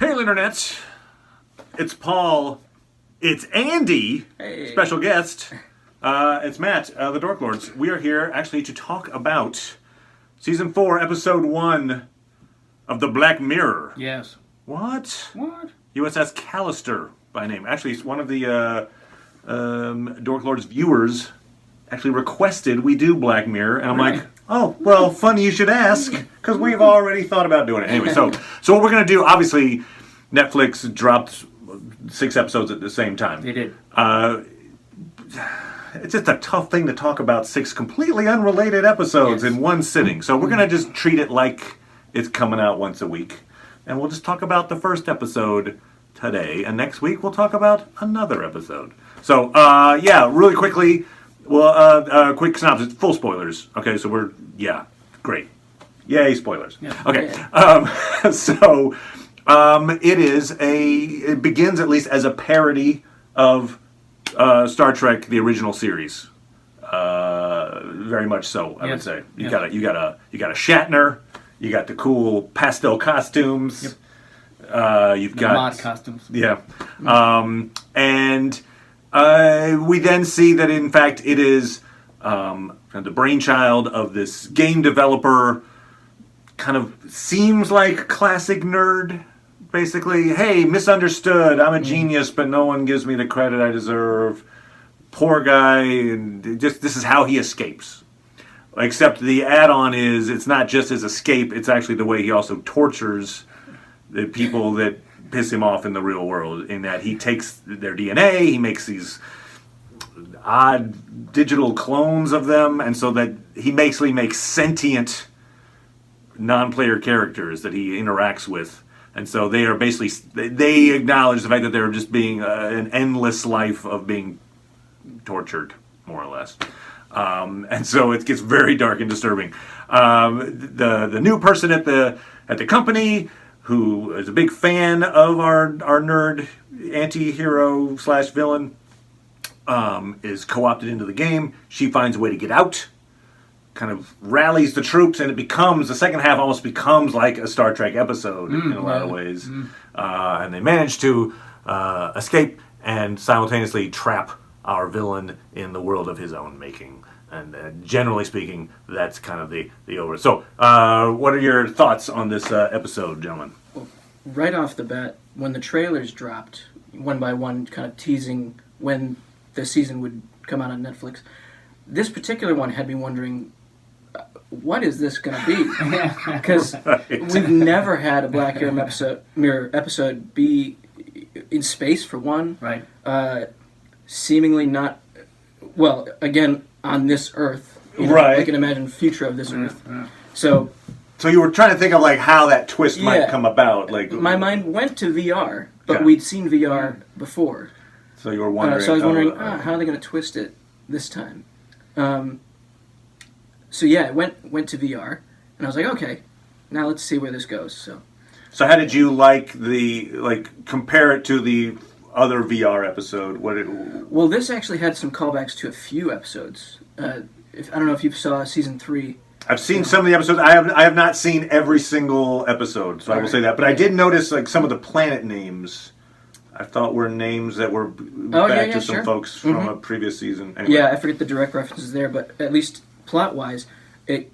Hail Internet! It's Paul. It's Andy. Hey. Special guest. It's Matt, the Dork Lords. We are here actually to talk about Season 4, Episode 1 of The Black Mirror. Yes. What? What? USS Callister by name. Actually, it's one of the Dork Lords viewers actually requested we do Black Mirror, and I'm like, oh, well, funny you should ask, because we've already thought about doing it. Anyway, so what we're going to do, obviously, Netflix dropped 6 episodes at the same time. They did. It's just a tough thing to talk about 6 completely unrelated episodes in one sitting. So we're going to just treat it like it's coming out once a week. And we'll just talk about the first episode today. And next week we'll talk about another episode. So, really quickly, well, quick synopsis, full spoilers. Okay, so great. Yay, spoilers. Yeah. Okay, it begins at least as a parody of Star Trek, the original series. Very much so, I would say. You got a Shatner. You got the cool pastel costumes. Yep. You've the got mod costumes. Yeah, and we then see that in fact it is the brainchild of this game developer. Kind of seems like classic nerd. Basically, hey, misunderstood. I'm a genius, but no one gives me the credit I deserve. Poor guy, and just this is how he escapes. Except the add-on is it's not just his escape; it's actually the way he also tortures the people that piss him off in the real world. In that he takes their DNA, he makes these odd digital clones of them, and so that he basically makes sentient non-player characters that he interacts with. And so they are basically, they acknowledge the fact that they're just being an endless life of being tortured, more or less. And so it gets very dark and disturbing. The new person at the company, who is a big fan of our nerd anti-hero / villain, is co-opted into the game. She finds a way to get out, kind of rallies the troops, and the second half almost becomes like a Star Trek episode in a lot of ways. And they manage to escape and simultaneously trap our villain in the world of his own making. And generally speaking, that's kind of the over. So, what are your thoughts on this episode, gentlemen? Well, right off the bat, when the trailers dropped, one by one, kind of teasing when the season would come out on Netflix, this particular one had me wondering, what is this going to be? Because we've never had a Black Mirror episode be in space, for one. Right. Seemingly not, well, again, on this Earth. Right. I can imagine the future of this Earth. So you were trying to think of like how that twist might come about. Like my mind went to VR, but we'd seen VR before. So you were wondering. So I was wondering, how are they going to twist it this time? So yeah, I went to VR, and I was like, okay, now let's see where this goes. So how did you compare it to the other VR episode? Well, this actually had some callbacks to a few episodes. I don't know if you saw Season 3. I've seen some of the episodes. I have not seen every single episode, so I will say that. But I did notice like some of the planet names I thought were names that were back to some folks from a previous season. Anyway. Yeah, I forget the direct references there, but at least plot-wise, it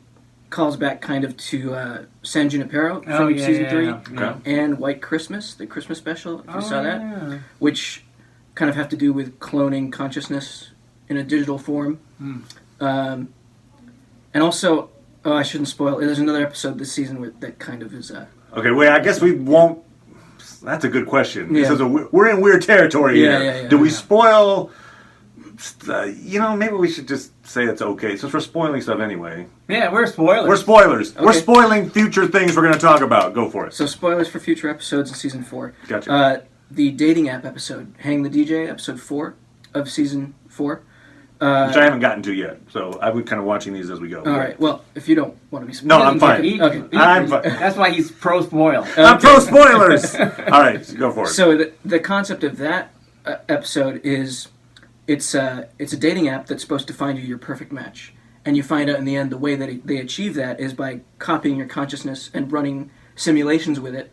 calls back kind of to San Junipero from Season 3 and White Christmas, the Christmas special, if you saw that, which kind of have to do with cloning consciousness in a digital form. And also, I shouldn't spoil, there's another episode this season that kind of is... Okay, wait, I guess we won't... That's a good question. Yeah. We're in weird territory here. Yeah, Do we spoil... maybe we should just say it's okay, since we're spoiling stuff anyway. Yeah, we're spoilers. We're spoilers. Okay. We're spoiling future things we're going to talk about. Go for it. So spoilers for future episodes in Season 4. Gotcha. The dating app episode, Hang the DJ, episode 4 of Season 4. Which I haven't gotten to yet, so I've been kind of watching these as we go. All right, well, if you don't want to be spoiled... No, I'm fine. Okay. I'm fine. That's why he's pro-spoil. I'm pro-spoilers! All right, go for it. So the concept of that episode is... It's a dating app that's supposed to find you your perfect match. And you find out in the end the way that they achieve that is by copying your consciousness and running simulations with it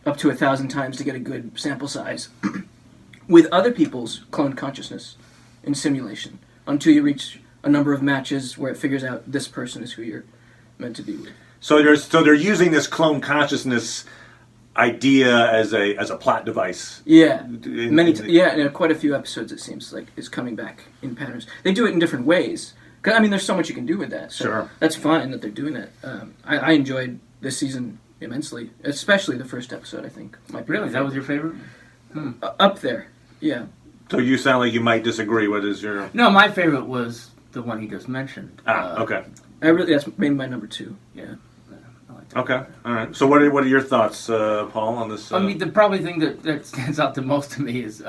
up to 1,000 times to get a good sample size with other people's cloned consciousness in simulation until you reach a number of matches where it figures out this person is who you're meant to be with. So they're using this clone consciousness idea as a plot device. Yeah, in quite a few episodes it seems like is coming back in patterns. They do it in different ways. 'Cause, I mean, there's so much you can do with that. So Sure. That's fine that they're doing that. I enjoyed this season immensely, especially the first episode. I think might be Really, that was your favorite? up there. Yeah. So you sound like you might disagree. What is your... No, my favorite was the one he just mentioned. okay. That's maybe my number 2. Yeah. I like that. Okay, all right. So what are your thoughts, Paul, on this? I mean, the probably thing that stands out the most to me is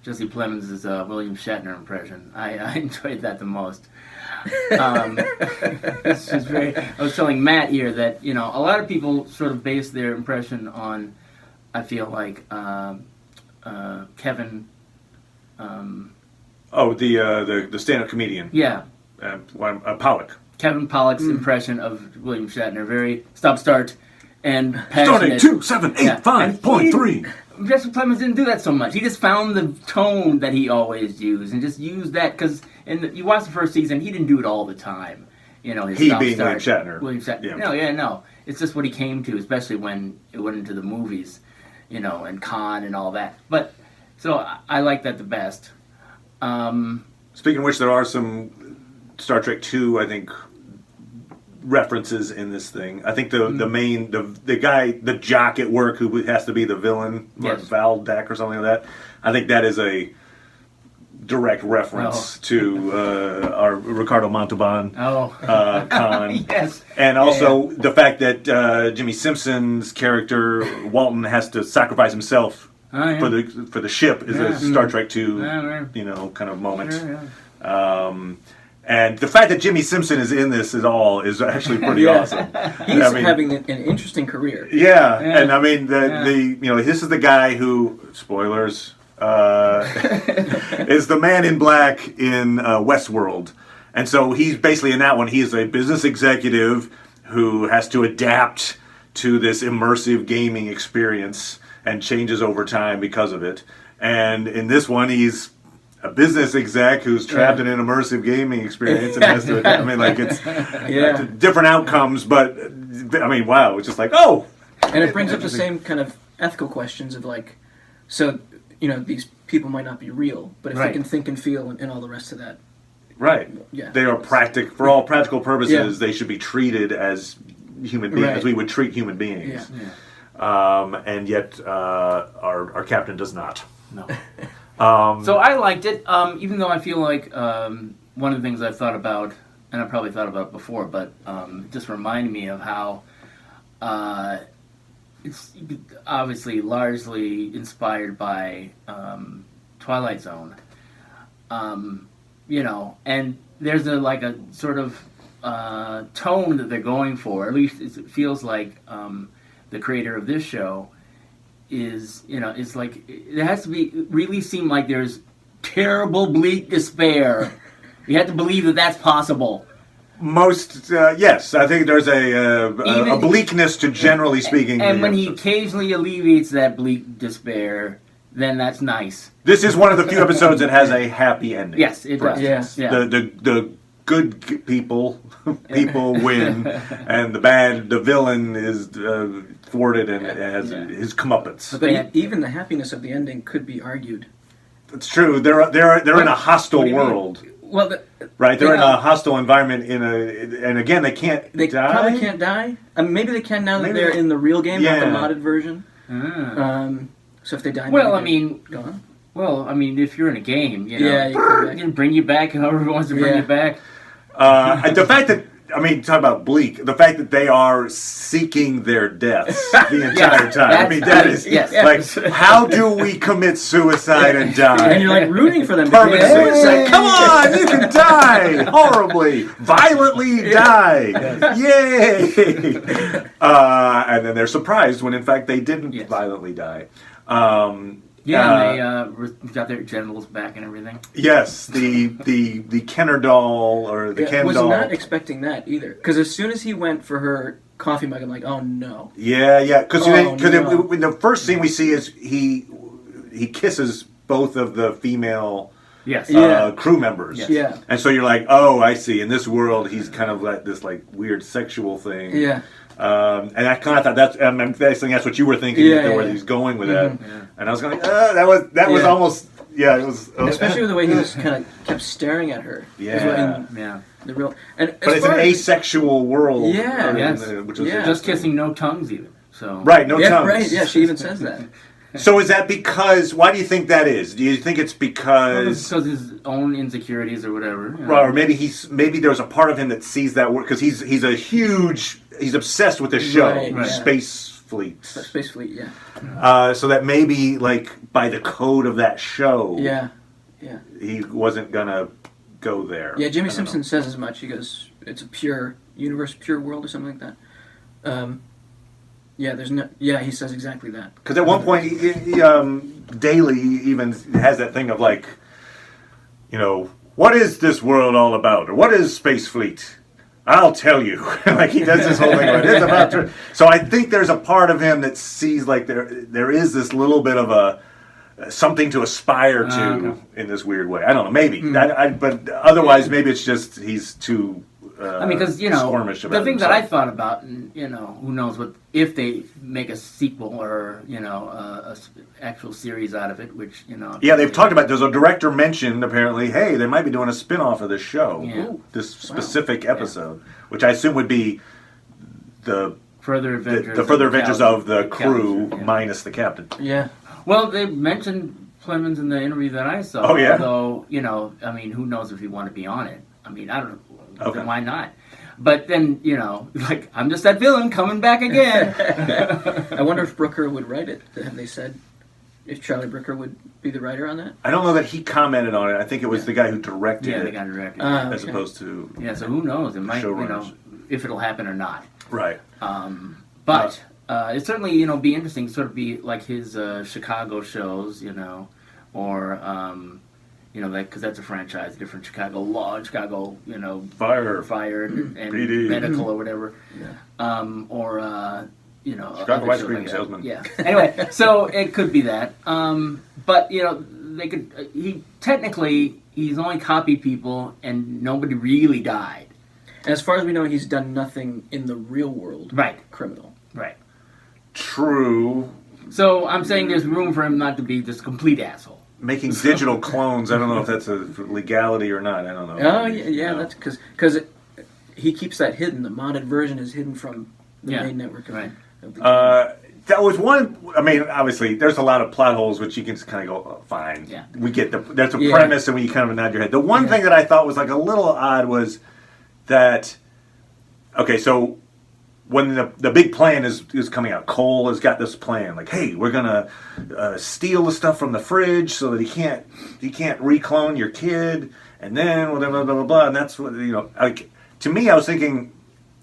Jesse Plemons' William Shatner impression. I enjoyed that the most. It's just very. I was telling Matt here that a lot of people sort of base their impression on, I feel like Kevin. The stand-up comedian. Yeah. Pollock. Kevin Pollock's impression of William Shatner, very stop-start and passionate. Starting 278.5.3. Jesse Plemons didn't do that so much. He just found the tone that he always used and just used that because you watch the first season, he didn't do it all the time. His He stop being start. William Shatner. Yeah. No. It's just what he came to, especially when it went into the movies, and Khan and all that. But so I like that the best. Speaking of which, there are some Star Trek II, I think, references in this thing. I think the main the guy, the jock at work who has to be the villain, Yes. Valdak or something like that. I think that is a direct reference to our Ricardo Montalban Khan. Yes. And also the fact that Jimmy Simpson's character Walton has to sacrifice himself for the ship is a Star Trek II, kind of moment. Sure, yeah. And the fact that Jimmy Simpson is in this at all is actually pretty awesome. He's having an interesting career. Yeah, and I mean this is the guy who, spoilers, is the man in black in Westworld, and so he's basically in that one. He is a business executive who has to adapt to this immersive gaming experience and changes over time because of it. And in this one, he's a business exec who's trapped in an immersive gaming experience and has to adapt. I mean, like it's different outcomes, but I mean, wow, it's just like, oh. And it brings up the same kind of ethical questions of like, so, these people might not be real, but if they can think and feel and all the rest of that. Right. Yeah. They are for all practical purposes, they should be treated as human beings, as we would treat human beings. Yeah. And yet, our captain does not. No. So I liked it, even though I feel like one of the things I've thought about, and I probably thought about before, but it just reminded me of how it's obviously largely inspired by Twilight Zone, and there's a sort of tone that they're going for. At least it feels like the creator of this show is like it has to be really seem like there's terrible bleak despair. You have to believe that that's possible. Yes, I think there's a bleakness to generally speaking. And when he occasionally alleviates that bleak despair, then that's nice. This is one of the few episodes that has a happy ending. Yes, it does. Yes. Yeah. The good people win, and the villain is thwarted and has his comeuppance. But even the happiness of the ending could be argued. It's true. They're in a hostile world. Well, they're in a hostile environment. And again, they can't. They die? probably can't die. I mean, maybe they can now that they're in the real game, not the modded version. So if they die, gone. Well, I mean, if you're in a game, you can bring you back, and whoever wants to bring you back. The fact that talk about bleak. The fact that they are seeking their deaths the entire time. I mean, that is like, how do we commit suicide and die? And you're like rooting for them. Perfect suicide. Come on, you can die horribly, violently die. Yay! And then they're surprised when, in fact, they didn't violently die. Yeah, and they got their genitals back and everything. Yes, the Kenner doll or the Ken was doll. not expecting that either. Because as soon as he went for her coffee mug, I'm like, oh no. Yeah. Because no. the first scene we see is he kisses both of the female crew members. Yes. Yeah. And so you're like, oh, I see. In this world, he's kind of like this like weird sexual thing. Yeah. And I kind of thought that's what you were thinking, where he's going with that. Yeah. And I was going, that was almost, it was. Especially with the way he was kind of kept staring at her. Yeah. The real, but it's an asexual world. Yeah. Which was just kissing, no tongues even. So right, no tongues. Right. Yeah, she even says that. So is that because? Why do you think that is? Do you think it's because his own insecurities or whatever? Right, or maybe there's a part of him that sees that work because he's obsessed with this show, Space Fleet. Space Fleet, yeah. So that maybe like by the code of that show, he wasn't gonna go there. Yeah, Jimmy Simpson says as much. He goes, "It's a pure universe, pure world," or something like that. He says exactly that. Because at one point, Daly even has that thing of like, what is this world all about, or what is Space Fleet? I'll tell you. Like he does this whole thing. It is about. So I think there's a part of him that sees like there is this little bit of a something to aspire to in this weird way. I don't know. Maybe. But otherwise, maybe it's just he's too. Because the thing that I thought about, and who knows what if they make a sequel or a actual series out of it, which they've talked about. There's a director mentioned apparently. Hey, they might be doing a spin-off of this show, this specific episode, which I assume would be the further adventures of the crew minus the captain. Yeah. Well, they mentioned Clemens in the interview that I saw. Oh yeah. Although who knows if he want to be on it? I mean, I don't know. Okay. Then why not? But then, like, I'm just that villain coming back again. I wonder if Brooker would write it. Have they said if Charlie Brooker would be the writer on that? I don't know that he commented on it. I think it was the guy who directed it. Yeah, the guy who directed it. As opposed to... Yeah, so who knows? It might, if it'll happen or not. Right. But it certainly, be interesting to sort of be like his Chicago shows, or... because that's a franchise, different Chicago law, and Chicago, fire and PD. medical or whatever, Chicago ice cream salesman. Yeah. Anyway, so it could be that, but they could. He's only copied people, and nobody really died. As far as we know, he's done nothing in the real world. Right. Criminal. Right. True. So I'm saying there's room for him not to be this complete asshole. Making digital clones, I don't know if that's a legality or not. I don't know. Oh, yeah, that's because he keeps that hidden. The modded version is hidden from the main network. Right. That was one. I mean, obviously, there's a lot of plot holes which you can just kind of go, oh, fine. Yeah. We get there's a premise, and you kind of nod your head. The one thing that I thought was like a little odd was that. Okay, so when the big plan is coming out, Cole has got this plan. Like, hey, we're gonna steal the stuff from the fridge so that he can't reclone your kid, and then blah blah blah blah blah. And that's what Like, to me, I was thinking,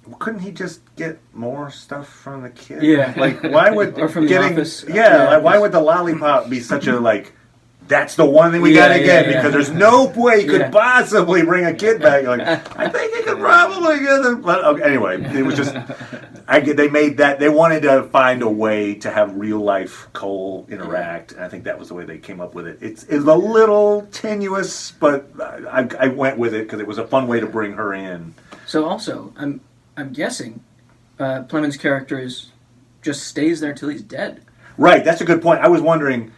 well, couldn't he just get more stuff from the kid? Yeah. Like, why would or from the office? Like, why would the lollipop be such a like? That's the one thing we gotta get because there's no way you could possibly bring a kid back. You're like, I think you could probably get it. But okay, anyway, it was just they made that they wanted to find a way to have real life Cole interact, and I think that was the way they came up with it. It's a little tenuous, but I went with it because it was a fun way to bring her in. So also, I'm guessing Plemons' character just stays there till he's dead. Right, that's a good point. I was wondering.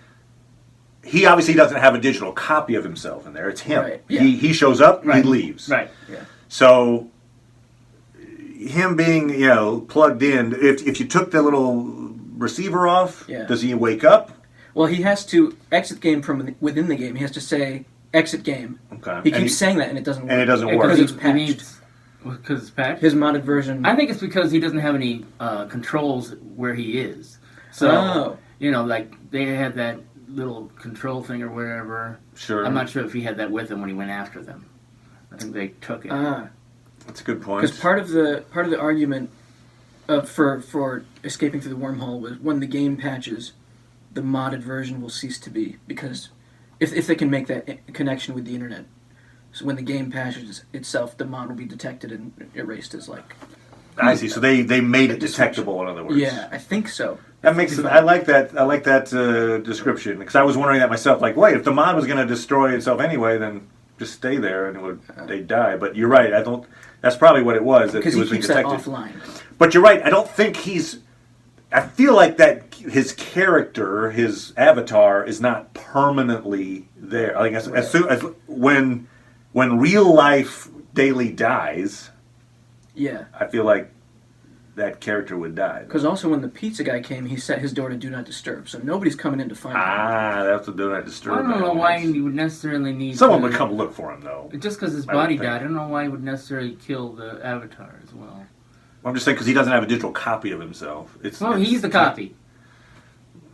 He obviously doesn't have a digital copy of himself in there. It's him. Right. Yeah. He shows up, he leaves. Right. Yeah. So him being, plugged in, if you took the little receiver off, does he wake up? Well, he has to exit the game from within the game. He has to say exit game. Okay. He keeps saying that and it doesn't work. And it doesn't work. Because it's patched. Because it's patched? His modded version. I think it's because he doesn't have any controls where he is. So, like they had that little control thing or wherever. Sure. I'm not sure if he had that with him when he went after them. I think they took it. That's a good point. Because part of the argument for escaping through the wormhole was when the game patches, the modded version will cease to be, because if they can make that connection with the internet, so when the game patches itself, the mod will be detected and erased as like. I see. So they made it detectable, in other words. Yeah, I think so. That makes it. I like that. I like that description, because I was wondering that myself. Like, wait, if the mod was going to destroy itself anyway, then just stay there and they'd die. But you're right. I don't. That's probably what it was. Because he keeps that offline. But you're right. I don't think he's. I feel like that his character, his avatar, is not permanently there. Like as soon as when real life Daily dies. Yeah. I feel like that character would die. Because also when the pizza guy came, he set his door to do not disturb, so nobody's coming in to find him. That's the do not disturb. I don't know why you would necessarily need. Someone would come look for him, though. Just because his body died, I don't know why he would necessarily kill the avatar as well. I'm just saying because he doesn't have a digital copy of himself. He's the copy.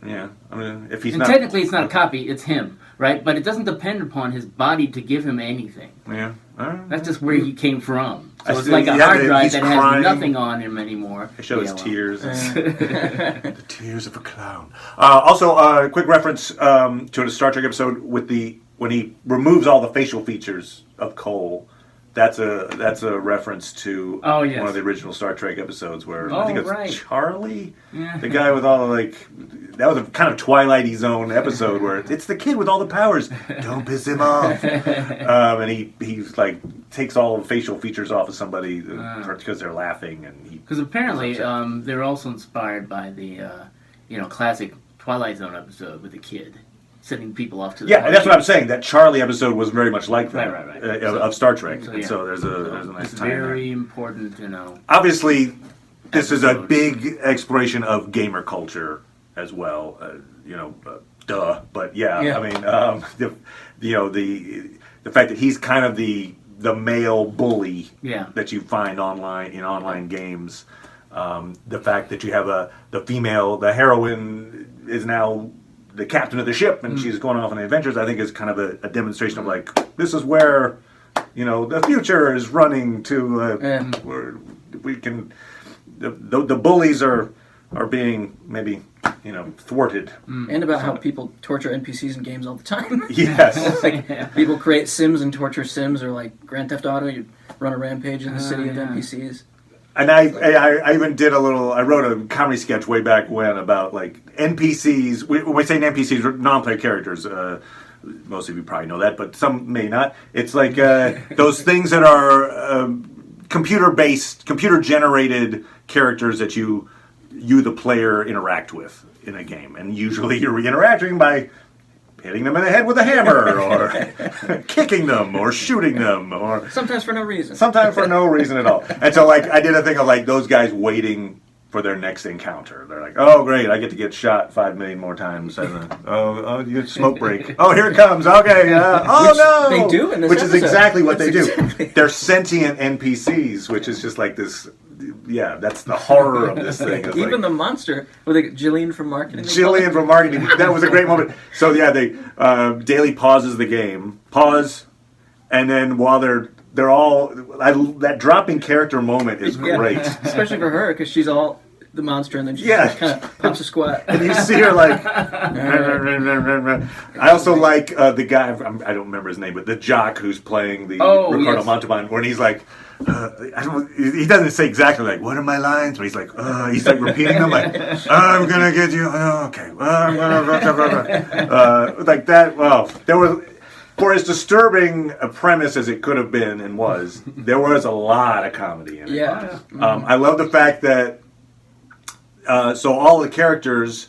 Yeah, I mean, if he's and not. Technically, it's not a copy; it's him, right? But it doesn't depend upon his body to give him anything. Yeah, that's just where he came from. So it's see, like a hard drive that crying. has nothing on him anymore. They show his tears. The tears of a clown. Also, a quick reference to a Star Trek episode with when he removes all the facial features of Cole. That's a reference to one of the original Star Trek episodes where I think it's Charlie, the guy with all that was a kind of Twilight Zone episode where it's the kid with all the powers. Don't piss him off. And he's like takes all the facial features off of somebody because they're laughing because apparently they're also inspired by the classic Twilight Zone episode with the kid. Sending people off to the and that's what I'm saying. That Charlie episode was very much like that of Star Trek. So there's a nice time there. Very important, Obviously, this is a big exploration of gamer culture as well. Duh. But I mean, the fact that he's kind of the male bully that you find online in online games. The fact that you have the heroine is now the captain of the ship, and she's going off on adventures, I think is kind of a demonstration of like, this is where, the future is running to, where we can, the bullies are being maybe, thwarted. And about how people torture NPCs in games all the time. Yes. People create Sims and torture Sims, or like Grand Theft Auto, you run a rampage in the city of NPCs. And I even did I wrote a comedy sketch way back when about like NPCs. When we say NPCs, non-player characters. Most of you probably know that, but some may not. It's like those things that are computer-based, computer-generated characters that you the player interact with in a game. And usually you're interacting by hitting them in the head with a hammer, or kicking them, or shooting them, or sometimes for no reason. Sometimes for no reason at all. And so, like, I did a thing of like those guys waiting for their next encounter. They're like, "Oh, great! I get to get shot 5 million more times." You get smoke break. Oh, here it comes. Okay. No! They do in this Which episode. is exactly what they do. They're sentient NPCs, which is just like this. Yeah, that's the horror of this thing. Even the monster, Jillian from marketing. Jillian from marketing. That was a great moment. So yeah, Daly pauses the game, and then while they're all that dropping character moment is great, especially for her because she's all the monster, and then she kind of pops a squat, and you see her like. I also like the guy. I don't remember his name, but the jock who's playing the Ricardo Montalban, when he's like. He doesn't say exactly like what are my lines, but he's like repeating them like I'm gonna get you. Okay, I'm gonna like that. Well, there was for as disturbing a premise as it could have been and was. There was a lot of comedy in it. Yeah, I love the fact that so all the characters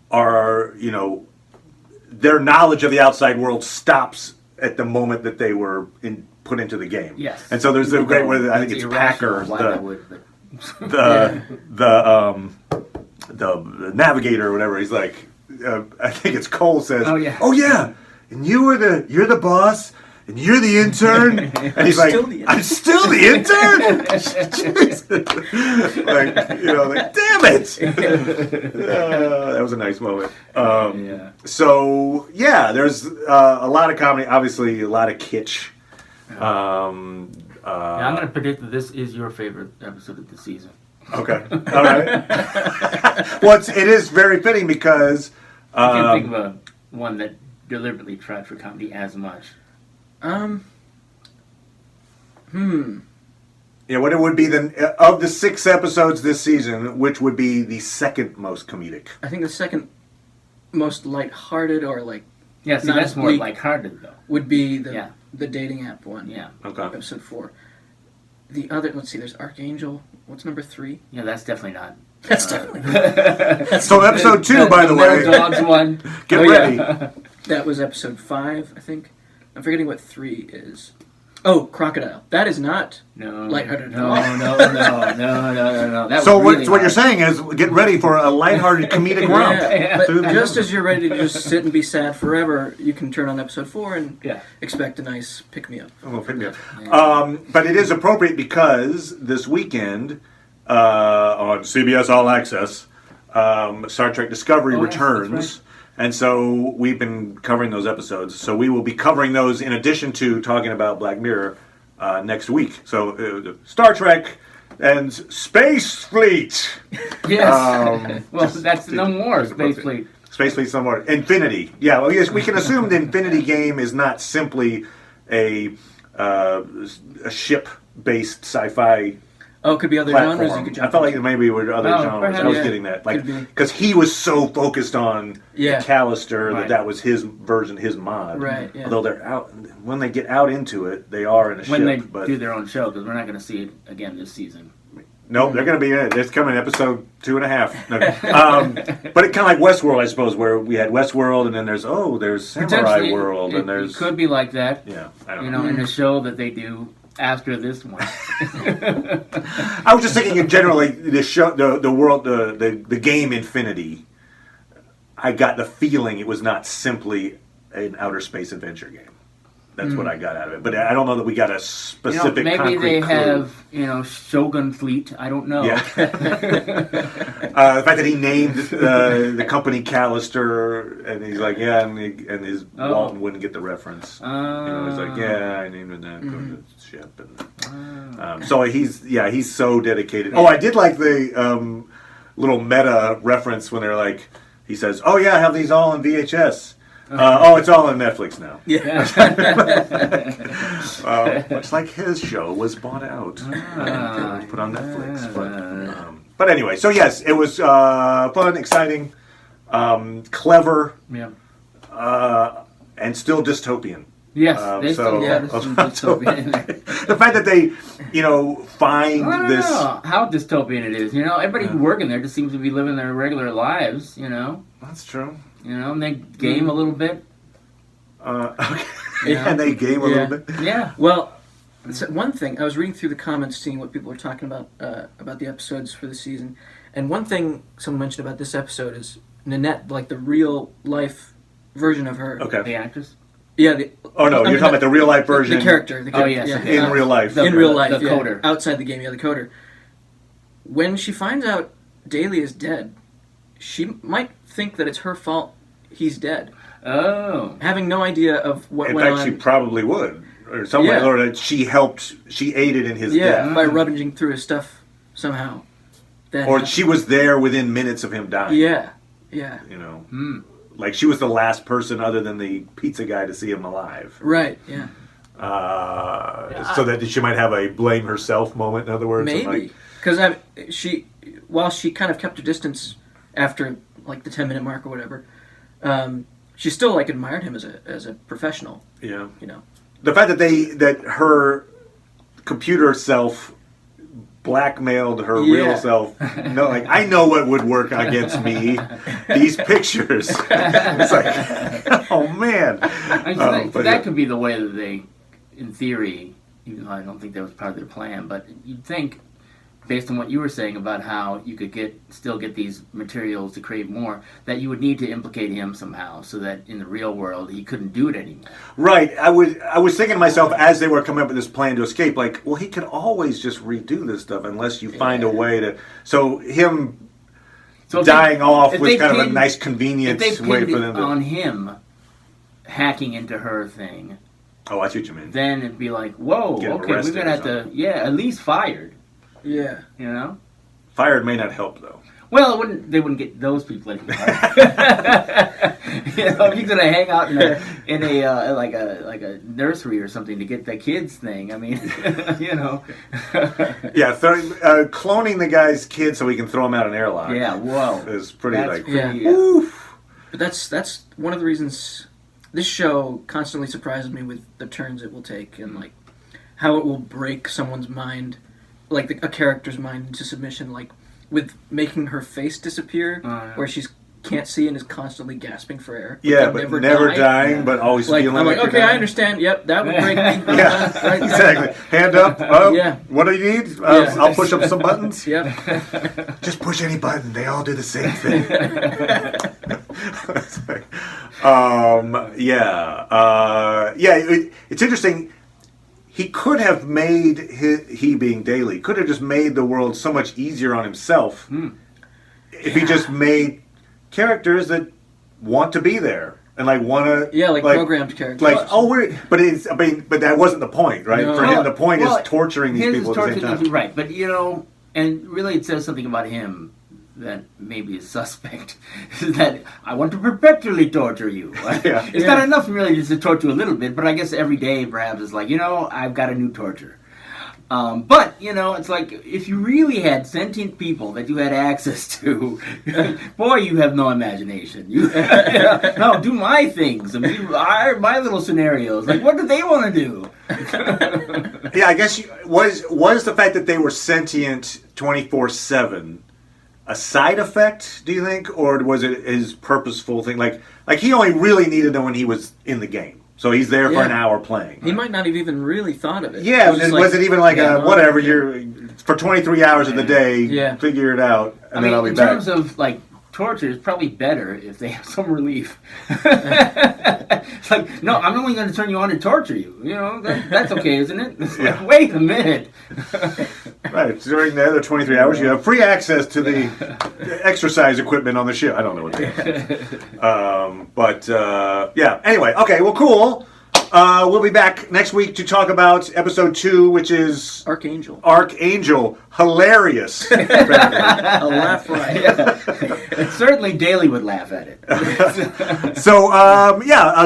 are their knowledge of the outside world stops at the moment that they were put into the game. Yes. And so there's a great way. I think it's Packer, the navigator or whatever. He's like, I think it's Cole says, "Oh yeah, and you're the boss, and you're the intern." And he's like, "I'm still the intern." like damn it. That was a nice moment. So yeah, there's a lot of comedy. Obviously, a lot of kitsch. I'm going to predict that this is your favorite episode of the season. Okay. All right. Well, it is very fitting because I can't think of one that deliberately tried for comedy as much. Yeah, what it would be of the 6 episodes this season, which would be the second most comedic? I think the second most lighthearted or like Yeah, see, not that's as more bleak lighthearted though. would be the dating app one. Yeah. Okay. Episode 4. The other, let's see, there's Archangel. What's number 3? Yeah, that's definitely not. That's definitely. So episode 2, by the way. Dogs one. Get Oh, ready. yeah. That was episode 5, I think. I'm forgetting what 3 is. Oh, Crocodile. That is not lighthearted at all. No. That So was really what you're hard. saying is, get ready for a lighthearted comedic romp. Yeah, but just as you're ready to just sit and be sad forever, you can turn on episode 4 and expect a nice pick-me-up. Oh, pick me up. But it is appropriate because this weekend on CBS All Access, Star Trek Discovery returns. That's right. And so we've been covering those episodes. So we will be covering those in addition to talking about Black Mirror next week. So Star Trek and Space Fleet. Yes. Well, that's no more Space Fleet. Space Fleet somewhere. Infinity. Yeah, well, yes, we can assume the Infinity game is not simply a ship-based sci-fi Oh, it could be other platform. genres you could jump I felt like into. maybe it were other genres. perhaps. I was Yeah. getting that, Could be. because he was so focused on Callister Right. that was his version, his mod. Right, yeah. Although they're out when they get out into it, they are in a When ship. they do their own show, because we're not going to see it again this season. Nope, they're going to be in it. It's coming episode 2.5. No, but it kind of like Westworld, I suppose, where we had Westworld, and then there's Samurai Potentially, World, and there's it could be like that. yeah, I don't know. You know, in a show that they do after this one. I was just thinking in general, like the show, the world, the game Infinity. I got the feeling it was not simply an outer space adventure game. That's what I got out of it. But I don't know that we got a specific. Maybe concrete they clue. have, Shogun Fleet. I don't know. Yeah. The fact that he named the company Callister, and he's like, yeah, and his Walton wouldn't get the reference. He's like, yeah, I named it that ship, and so he's so dedicated. Oh, I did like the little meta reference when they're like, he says, oh yeah, I have these all in VHS. It's all on Netflix now. Yeah. Much like his show was bought out and put on Netflix. But anyway, so yes, it was fun, exciting, clever, and still dystopian. Yes, there's so- some dystopian in there. The fact that they, find I don't this. know how dystopian it is. Everybody working there just seems to be living their regular lives, That's true. and they game a little bit. Okay. And they game a little bit. Yeah. Well, so one thing, I was reading through the comments, seeing what people were talking about the episodes for the season, and one thing someone mentioned about this episode is Nanette, like the real life version of her. Okay. The actress? Yeah. You're talking about the real life version. The character. yes, yeah. okay. In real life. In real life, the coder. Outside the game, the coder. When she finds out Daly is dead, she might think that it's her fault he's dead. Oh. Having no idea of what In went fact, on. she probably would, or some way, or that she aided in his death, by rummaging through his stuff somehow. That or she was there within minutes of him dying. Yeah. Like she was the last person other than the pizza guy to see him alive. Right. Yeah. So that she might have a blame herself moment. In other words, Maybe because while she kind of kept her distance after like the 10-minute mark or whatever, she still like admired him as a professional. Yeah. The fact that her computer self blackmailed her real self. No, like I know what would work against me. These pictures. It's like, oh man. That could be the way that they, in theory, even though I don't think that was part of their plan, but you'd think, based on what you were saying about how you could still get these materials to create more, that you would need to implicate him somehow, so that in the real world he couldn't do it anymore. Right. I was thinking to myself as they were coming up with this plan to escape, like, well, he could always just redo this stuff unless you find a way to. So him dying off was kind of a nice, convenient way for them to. On him hacking into her thing. Oh, I see what you mean. Then it'd be like, whoa, okay, we're gonna have to, at least fired. Yeah. You know? Fired may not help though. Well, they wouldn't get those people anymore. If you're gonna hang out in a like a nursery or something to get the kids thing, I mean, Yeah, cloning the guy's kid so he can throw him out an airlock. Yeah, whoa, is pretty Oof. But that's one of the reasons this show constantly surprises me with the turns it will take and like how it will break someone's mind, like a character's mind into submission, like with making her face disappear, where she's can't see and is constantly gasping for air. But never dying, but always feeling I'm like, okay, dying. I understand. Yep, that would break me. Yeah, right, exactly. Hand up. What do you need? I'll push up some buttons. Yep. Just push any button. They all do the same thing. It's interesting. He could have made he being Daly could have just made the world so much easier on himself if he just made characters that want to be there and like want to like programmed characters. Like but that wasn't the point, right? No. For him, the point is torturing these people at the same time. Right, but and really it says something about him that maybe is suspect. That I want to perpetually torture you. It's not enough really just to torture a little bit, but I guess every day perhaps is like, I've got a new torture. But, it's like if you really had sentient people that you had access to, boy, you have no imagination. No, do my things. I mean, my little scenarios. Like, what do they want to do? I guess was the fact that they were sentient 24/7 a side effect, do you think, or was it his purposeful thing? Like he only really needed them when he was in the game, so he's there for an hour playing. He might not have even really thought of it. Yeah, was it even like whatever? You're for 23 hours of the day, figure it out, and then I'll be back. In terms of like torture, it's probably better if they have some relief. It's like, no, I'm only going to turn you on and torture you. That's okay, isn't it? It's like, wait a minute. Right, during the other 23 hours, you have free access to the exercise equipment on the ship. I don't know what it is. Anyway, okay, well, cool. We'll be back next week to talk about episode 2, which is Archangel. Hilarious. A laugh right. And certainly Daly would laugh at it. So,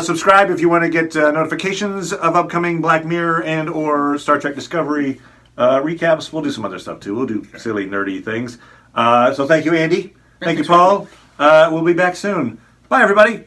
subscribe if you want to get notifications of upcoming Black Mirror and or Star Trek Discovery recaps. We'll do some other stuff, too. We'll do silly, nerdy things. So thank you, Andy. Thank you, Paul. We'll be back soon. Bye, everybody.